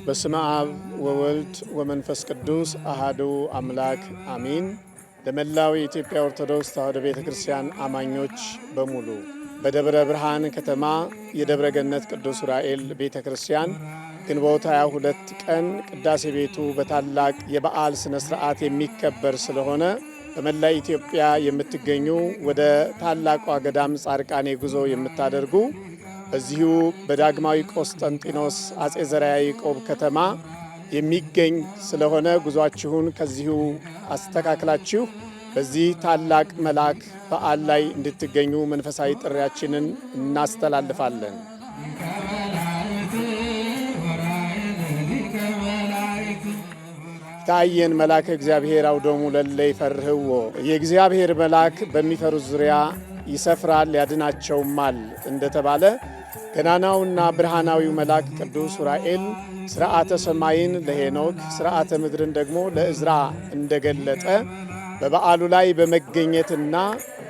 በስመ አብ ወወልድ ወመንፈስ ቅዱስ አሃዱ አምላክ አሚን። ለመላው የኢትዮጵያ ኦርቶዶክስ ተዋሕዶ ቤተክርስቲያን አማኞች በሙሉ በደብረ ብርሃን ከተማ የደብረ ገነት ቅዱስ ዑራኤል ቤተክርስቲያን ግንቦት 22 ቀን ቅዳሴ ቤቱ በታላቅ የበዓል ስነ ስርዓት የሚከበር ስለሆነ በመላ ኢትዮጵያ የምትገኙ ወደ ታላቋ ገዳም ጻድቃኔ ጉዞ የምታደርጉ በዚሁ በዳግማዊ ቆስጠንጢኖስ አጼ ዘርዓ ያዕቆብ ከተማ የሚገኝ ስለሆነ ጉዟችሁን ከዚሁ አስተካክላችሁ በዚህ ታላቅ መልአክ በዓል ላይ እንድትገኙ መንፈሳዊ ጥሪያችንን እናስተላልፋለን። ታየን መልአከ እግዚአብሔር አውዶሙ ለለ ይፈርህዎ። የእግዚአብሔር መልአክ በሚፈሩት ዙሪያ ይሰፍራል ያድናቸውማል እንደተባለ ገናናውና ብርሃናዊው መልአክ ቅዱስ ዑራኤል ሥርዓተ ሰማይን ለሄኖክ ሥርዓተ ምድርን ደግሞ ለዕዝራ እንደገለጠ በበዓሉ ላይ በመገኘትና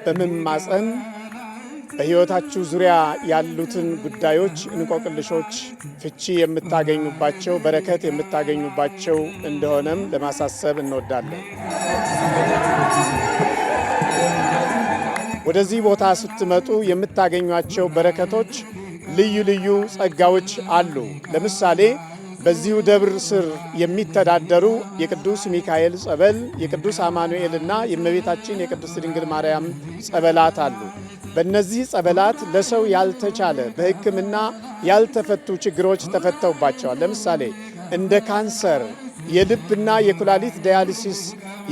በመማፀን በሕይወታችሁ ዙሪያ ያሉትን ጉዳዮች፣ እንቆቅልሾች ፍቺ የምታገኙባቸው፣ በረከት የምታገኙባቸው እንደሆነም ለማሳሰብ እንወዳለን። ወደዚህ ቦታ ስትመጡ የምታገኟቸው በረከቶች ልዩ ልዩ ጸጋዎች አሉ። ለምሳሌ በዚሁ ደብር ስር የሚተዳደሩ የቅዱስ ሚካኤል ጸበል፣ የቅዱስ አማኑኤልና የእመቤታችን የቅድስት ድንግል ማርያም ጸበላት አሉ። በእነዚህ ጸበላት ለሰው ያልተቻለ በሕክምና ያልተፈቱ ችግሮች ተፈተውባቸዋል። ለምሳሌ እንደ ካንሰር፣ የልብና የኩላሊት ዳያሊሲስ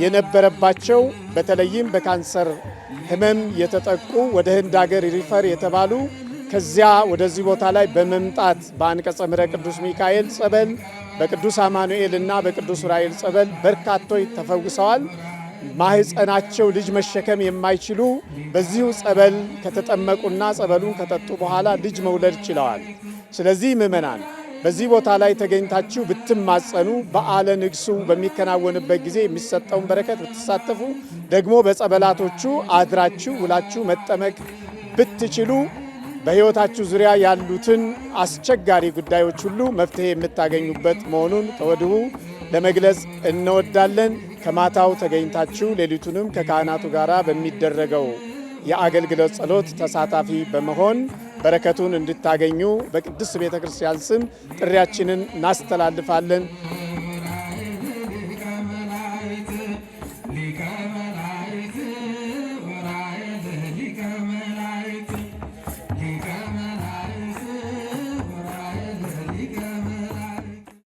የነበረባቸው በተለይም በካንሰር ህመም የተጠቁ ወደ ህንድ ሀገር ሪፈር የተባሉ ከዚያ ወደዚህ ቦታ ላይ በመምጣት በአንቀጸ ምሕረት ቅዱስ ሚካኤል ጸበል፣ በቅዱስ አማኑኤል እና በቅዱስ ዑራኤል ጸበል በርካቶች ተፈውሰዋል። ማህፀናቸው ልጅ መሸከም የማይችሉ በዚሁ ጸበል ከተጠመቁና ጸበሉን ከጠጡ በኋላ ልጅ መውለድ ችለዋል። ስለዚህ ምእመናን በዚህ ቦታ ላይ ተገኝታችሁ ብትማጸኑ፣ በዓለ ንግሡ በሚከናወንበት ጊዜ የሚሰጠውን በረከት ብትሳተፉ፣ ደግሞ በጸበላቶቹ አድራችሁ ውላችሁ መጠመቅ ብትችሉ በሕይወታችሁ ዙሪያ ያሉትን አስቸጋሪ ጉዳዮች ሁሉ መፍትሄ የምታገኙበት መሆኑን ከወዲሁ ለመግለጽ እንወዳለን። ከማታው ተገኝታችሁ ሌሊቱንም ከካህናቱ ጋር በሚደረገው የአገልግሎት ጸሎት ተሳታፊ በመሆን በረከቱን እንድታገኙ በቅድስት ቤተ ክርስቲያን ስም ጥሪያችንን እናስተላልፋለን።